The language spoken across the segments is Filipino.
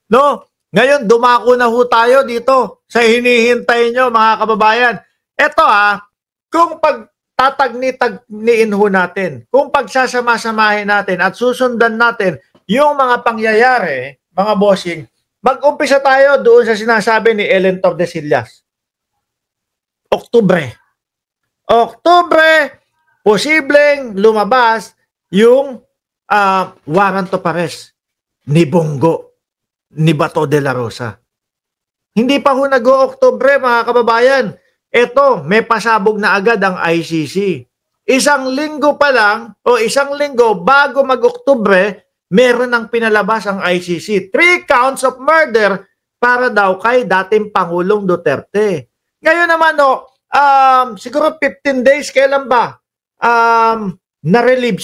No? Ngayon, dumako na ho tayo dito sa hinihintay nyo, mga kababayan. Ito kung tatagni-tagniin ho natin, kung pagsasama-samahin natin at susundan natin yung mga pangyayari, mga bossing, mag-umpisa tayo doon sa sinasabi ni Ellen Tordesillas. Oktubre, posibleng lumabas yung warrant of arrest ni Bongo, ni Bato de la Rosa. Hindi pa ho nag-o-Oktubre, mga kababayan. Ito, may pasabog na agad ang ICC. Isang linggo pa lang, o isang linggo bago mag-Oktubre, meron ng pinalabas ang ICC. 3 counts of murder para daw kay dating Pangulong Duterte. Ngayon naman, siguro 15 days, kailan ba? Na-relieve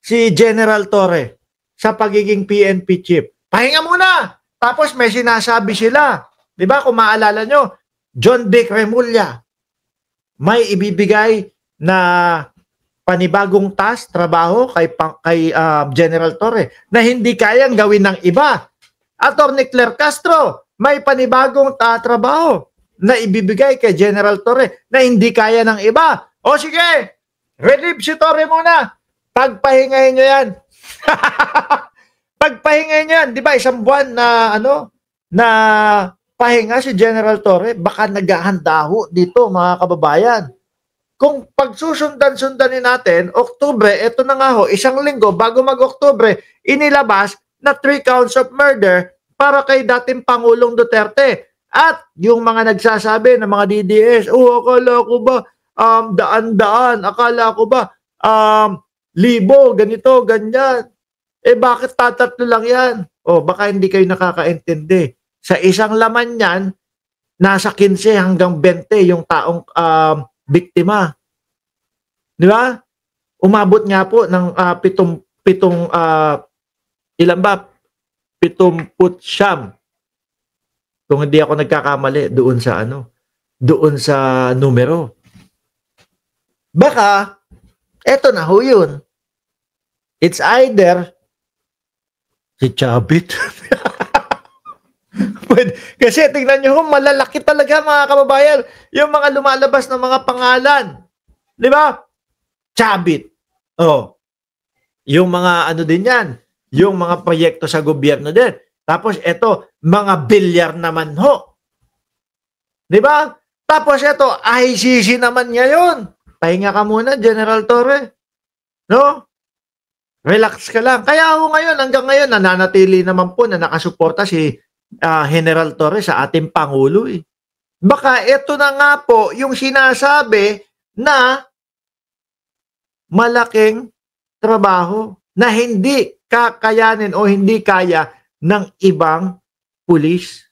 si General Torre sa pagiging PNP chief. Pahinga muna! Tapos may sinasabi sila. Di ba, kung maalala nyo, John Vic Remulla, may ibibigay na panibagong task, trabaho kay General Torre na hindi kayang gawin ng iba. Attorney Claire Castro, may panibagong trabaho na ibibigay kay General Torre na hindi kaya ng iba. O sige, relieve si Torre muna. Pagpahingahin nyo yan. Pagpahingahin nyo yan. Di ba, isang buwan na na pahinga si General Torre, baka naghahanda ho dito, mga kababayan. Kung pagsusundan-sundanin natin, Oktubre, eto na nga ho, isang linggo bago mag-Oktubre, inilabas na 3 counts of murder para kay dating Pangulong Duterte. At yung mga nagsasabi ng mga DDS, akala ko ba daan-daan, akala ko ba libo, ganito, ganyan. Bakit tatatlo lang yan? Baka hindi kayo nakakaintindi. Sa isang laman yan, nasa 15 hanggang 20 yung taong biktima. Di ba? Umabot nga po ng ilan ba? 70 kung hindi ako nagkakamali doon sa numero. Baka eto na ho yun. It's either si Chabit. Kasi tingnan nyo, malalaki talaga, mga kababayan, yung mga lumalabas na mga pangalan. Di ba? Chabit. Yung mga din yan, yung mga proyekto sa gobyerno din. Tapos ito, mga bilyar naman ho. Di ba? Tapos ito, ICC naman ngayon. Pahinga ka muna, General Torre. No? Relax ka lang. Kaya ho ngayon, hanggang ngayon, nananatili naman po na nakasuporta si General Torre sa ating Pangulo. Baka ito na nga po yung sinasabi na malaking trabaho na hindi kakayanin o hindi kaya ng ibang pulis.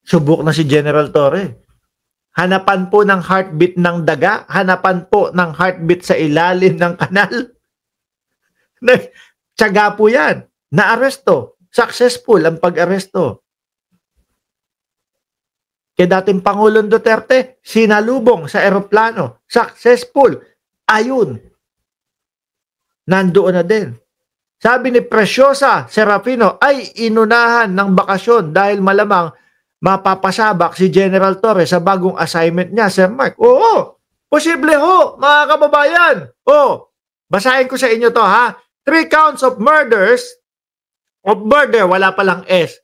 Subok na si General Torre. Hanapan po ng heartbeat ng daga, hanapan po ng heartbeat sa ilalim ng kanal. Tiyaga po yan. Na-aresto. Successful ang pag-aresto. Kaya dating Pangulong Duterte, sinalubong sa eroplano. Successful. Ayun. Nandoon na din. Sabi ni Preciosa Serafino, ay inunahan ng bakasyon dahil malamang mapapasabak si General Torre sa bagong assignment niya, Sir Mark. Oo, posible ho, mga kababayan. Basahin ko sa inyo to, ha? 3 counts of murder, wala palang S.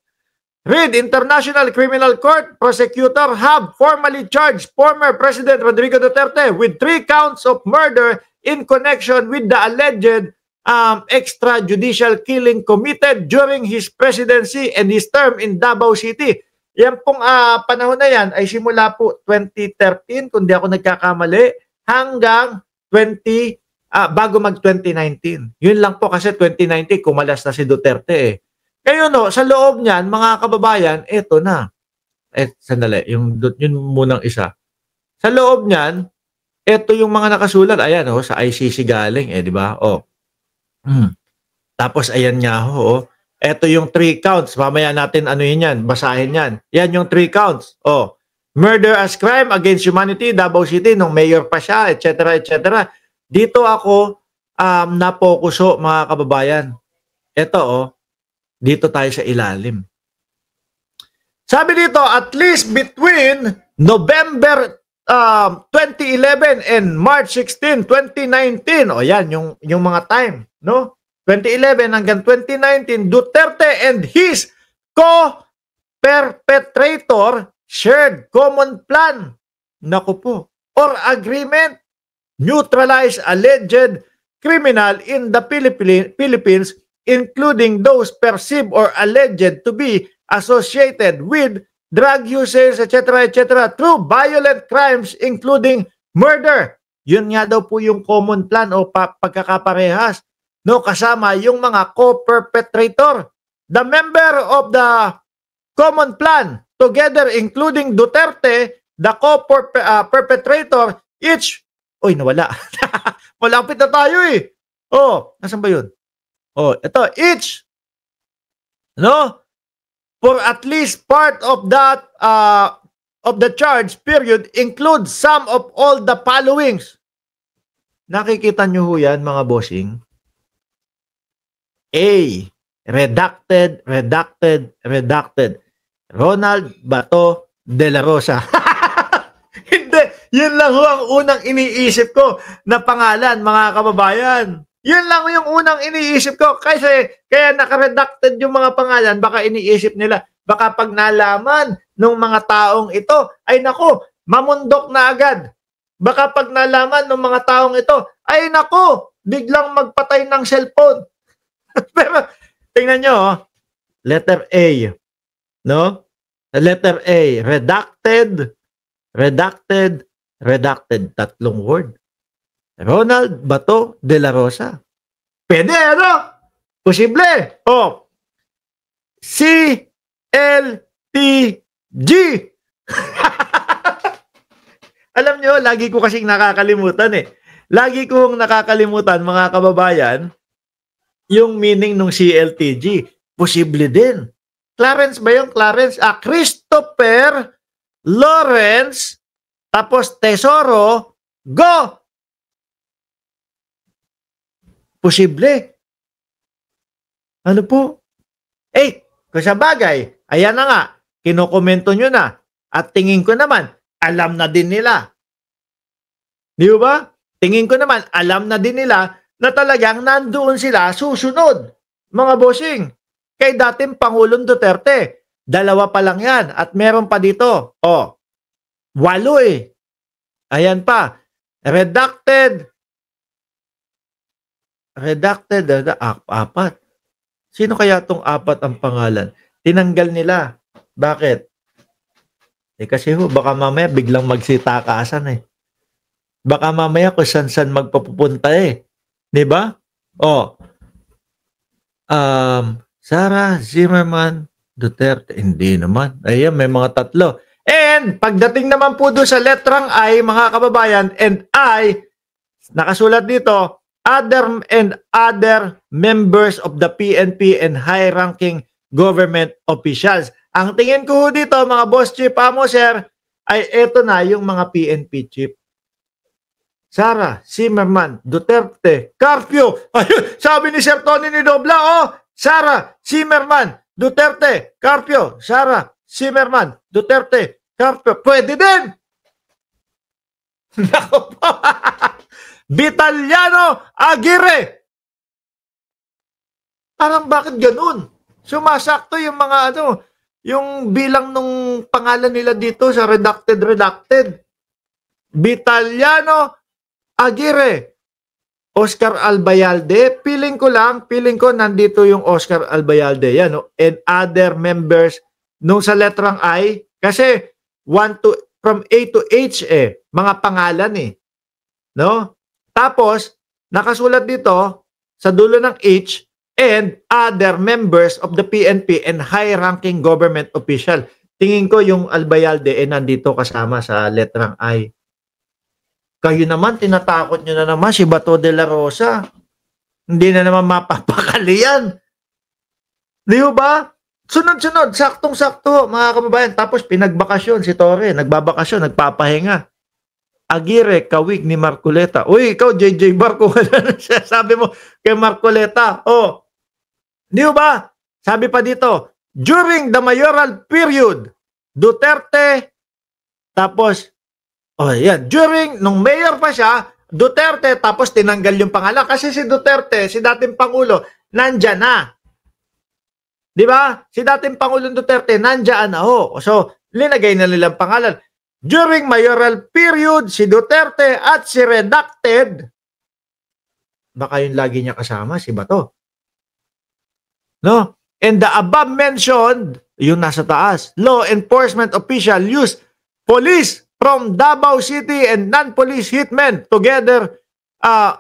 Read, International Criminal Court prosecutor have formally charged former President Rodrigo Duterte with 3 counts of murder in connection with the alleged extrajudicial killing committed during his presidency and his term in Davao City. Yan pong panahon na yan ay simula po 2013, kung di ako nagkakamali, hanggang bago mag-2019. Yun lang po kasi 2019, kumalas na si Duterte. Ngayon sa loob niyan, mga kababayan, eto na. Sandali, yun munang isa. Sa loob niyan, eto yung mga nakasulat. Ayan, sa ICC galing, di ba? Tapos, ayan nga eto yung 3 counts. Mamaya natin yan, basahin yan. Yan yung 3 counts. Murder as crime against humanity, Davao City, nung mayor pa siya, etc., etc. Dito ako napokuso, mga kababayan. Ito, Dito tayo sa ilalim. Sabi dito, at least between November 2011 and March 16, 2019. O yan, yung mga time, no? 2011 hanggang 2019, Duterte and his co-perpetrator shared common plan. Naku po. Or agreement, neutralize alleged criminal in the Philippines, including those perceived or alleged to be associated with drug users, etc., etc., through violent crimes including murder. Yun nga daw po yung common plan o pagkakaparehas. No, kasama yung mga co-perpetrator. The member of the common plan, together including Duterte, the co-perpetrator, each, oy, nawala. Malapit na tayo eh. Oh, nasan ba yun? Oh, ito, each, no? For at least part of that of the charge period includes some of all the followings. Nakikita nyo ho yan, mga bossing? A. Redacted. Ronald Bato de la Rosa. Hindi, yun lang ho ang unang iniisip ko na pangalan, mga kababayan. Yun lang yung unang iniisip ko. Kasi, kaya nakaredacted yung mga pangalan, baka iniisip nila, baka pag nalaman ng mga taong ito, ay nako, mamundok na agad. Baka pag nalaman ng mga taong ito, ay nako, biglang magpatay ng cellphone. Pero, tingnan nyo, letter A, no? Letter A, redacted, tatlong word. Ronald Bato de la Rosa. Pwede, ano? Posible. Oh. CLTG. Alam nyo, lagi ko kasing nakakalimutan eh. Lagi kong nakakalimutan, mga kababayan, yung meaning ng CLTG. Posible din. Clarence ba yung Clarence? Christopher Lawrence, tapos Tesoro, go! Posible. Ano po? Kung sa bagay, ayan na nga, kinokomento nyo na. At tingin ko naman, alam na din nila. Di ba? Tingin ko naman, alam na din nila na talagang nandoon sila susunod. Mga bossing, kay dating Pangulong Duterte, 2 pa lang yan. At meron pa dito, 8 eh. Ayan pa, redacted, 4. Sino kaya tong 4 ang pangalan? Tinanggal nila. Bakit? Kasi baka mamaya biglang magsitakasan eh. Baka mamaya kung san-san magpapupunta eh. Diba? Sara Zimmerman Duterte. Hindi naman. Ayan, may mga 3. And pagdating naman po doon sa letrang I, mga kababayan, and I, nakasulat dito, other members of the PNP and high-ranking government officials. Ang tingin ko dito, mga boss chief, sir, ay eto na yung mga PNP chief. Sara Zimmerman Duterte Carpio. Ayun, sabi ni Sir Tony ni Dobla, Sara Zimmerman Duterte Carpio. Sara Zimmerman Duterte Carpio. Pwede din. Nako po. Vitaliano Aguirre. Parang bakit ganun? Sumasakto yung mga yung bilang nung pangalan nila dito sa redacted. Vitaliano Aguirre. Oscar Albayalde. Feeling ko nandito yung Oscar Albayalde. Yan, no? And other members nung sa letrang I. Kasi from A to H mga pangalan eh. No? Tapos, nakasulat dito sa dulo ng H, and other members of the PNP and high-ranking government official. Tingin ko yung Albayalde nandito kasama sa letrang I. Kayo naman, tinatakot nyo na naman si Bato de la Rosa. Hindi na naman mapapakali yan. Di ba? Sunod-sunod, saktong-sakto, mga kababayan. Tapos pinagbakasyon si Torre, nagbabakasyon, nagpapahinga. Aguirre, kawig ni Marcoleta. Uy, ikaw, JJ Barco, sabi mo kay Marcoleta. Di ba? Sabi pa dito, during the mayoral period, Duterte, tapos, nung mayor pa siya, Duterte, tapos tinanggal yung pangalan. Kasi si Duterte, si dating Pangulo, nandyan na. Di ba? Si dating Pangulong Duterte, nandyan na ho. So, linagay na nilang pangalan. During mayoral period, si Duterte at si redacted, baka yung lagi niya kasama, si Bato. No? And the above mentioned, yung nasa taas, law enforcement official use police from Davao City and non-police hitmen together.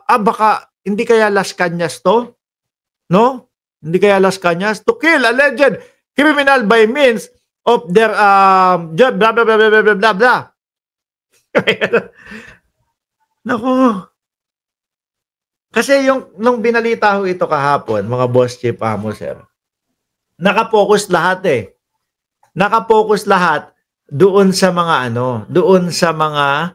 Baka hindi kaya Las Cañas to? No? Hindi kaya Las Cañas? To kill alleged criminal by means of their blah blah blah blah blah blah blah. Naku. Kasi nung binalita ho ito kahapon, mga boss chief amo sir, nakapokus lahat eh. Nakapokus lahat doon sa mga doon sa mga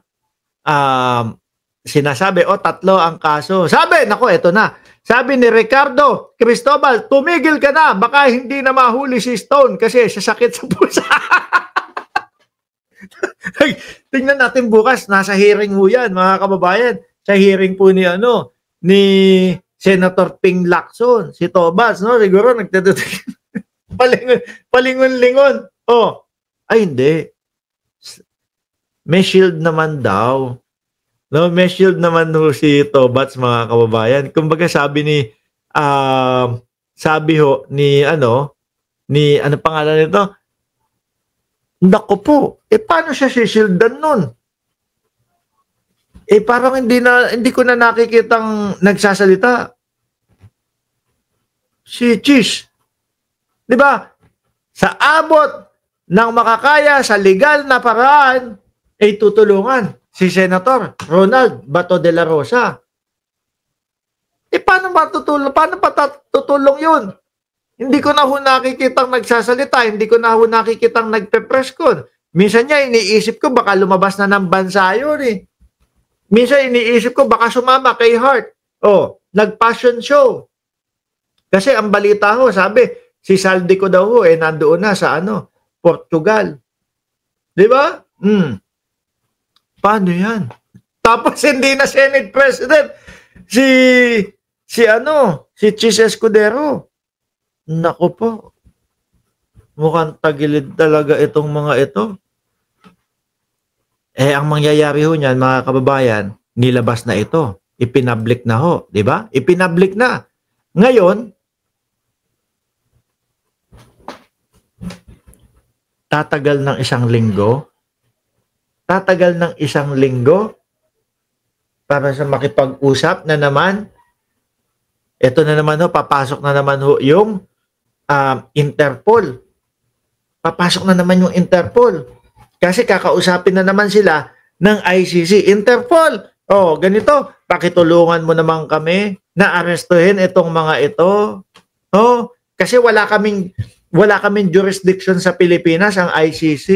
sinasabi, tatlo ang kaso. Sabi, nako, eto na. Sabi ni Ricardo Cristobal, tumigil ka na, baka hindi na mahuli si Stone kasi sasakit sa pusa. Tingnan natin bukas, nasa hearing ho yan, mga kababayan. Sa hearing po ni Senator Ping Lacson, si Tobas, no? Siguro palingon-lingon. Ay hindi. May shield naman daw. No, may shield naman ho si Tobats, mga kababayan. Kumbaga sabi ni ano pangalan nito? Nako po, paano siya si-shieldan nun? Parang hindi ko na nakikitang nagsasalita. Si Cheese. 'Di ba? Sa abot ng makakaya sa legal na paraan ay tutulungan si Senator Ronald Bato de la Rosa. Paano tutulong yun? Hindi ko na ho nakikitang nagsasalita, hindi ko na ho nakikitang nagpe-press con. Minsan niya iniisip ko baka lumabas na ng bansa yun eh. Minsan iniisip ko baka sumama kay Hart. Nag-passion show. Kasi ang balita ho, sabi, si Saldico daw ho, nandoon na sa Portugal. Di ba? Paano yan? Tapos hindi na Senate President si Chis Escudero. Naku po. Mukhang tagilid talaga itong mga ito. Ang mangyayari ho niyan, mga kababayan, nilabas na ito. Ipinablik na ho. Di ba? Ipinablik na. Ngayon, tatagal ng isang linggo para sa makipag-usap na naman. Ito na naman ho, papasok na naman ho yung Interpol. Papasok na naman yung Interpol. Kasi kakausapin na naman sila ng ICC. Interpol, ganito, pakitulungan mo naman kami na arestuhin itong mga ito. Kasi wala kaming jurisdiction sa Pilipinas, ang ICC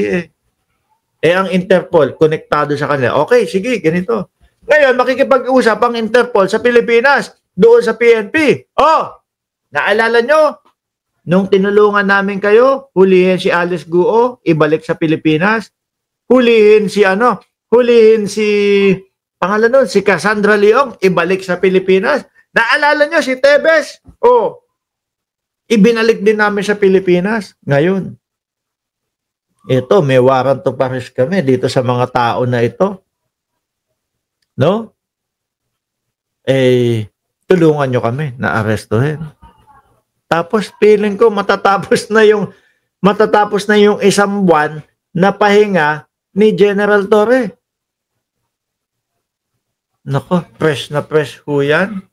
ang Interpol, konektado sa kanila. Okay, sige, ganito. Ngayon, makikipag-usap ang Interpol sa Pilipinas, doon sa PNP. Naalala nyo? Nung tinulungan namin kayo, hulihin si Alice Guo, ibalik sa Pilipinas. Hulihin si pangalan nun, si Cassandra Leong, ibalik sa Pilipinas. Naalala nyo si Tebes? Ibinalik din namin sa Pilipinas. Ngayon, ito, may warrant of arrest kami dito sa mga tao na ito. No? Tulungan nyo kami na arestuhin. Tapos feeling ko matatapos na yung isang buwan na pahinga ni General Torre. Nako, fresh na fresh ho yan.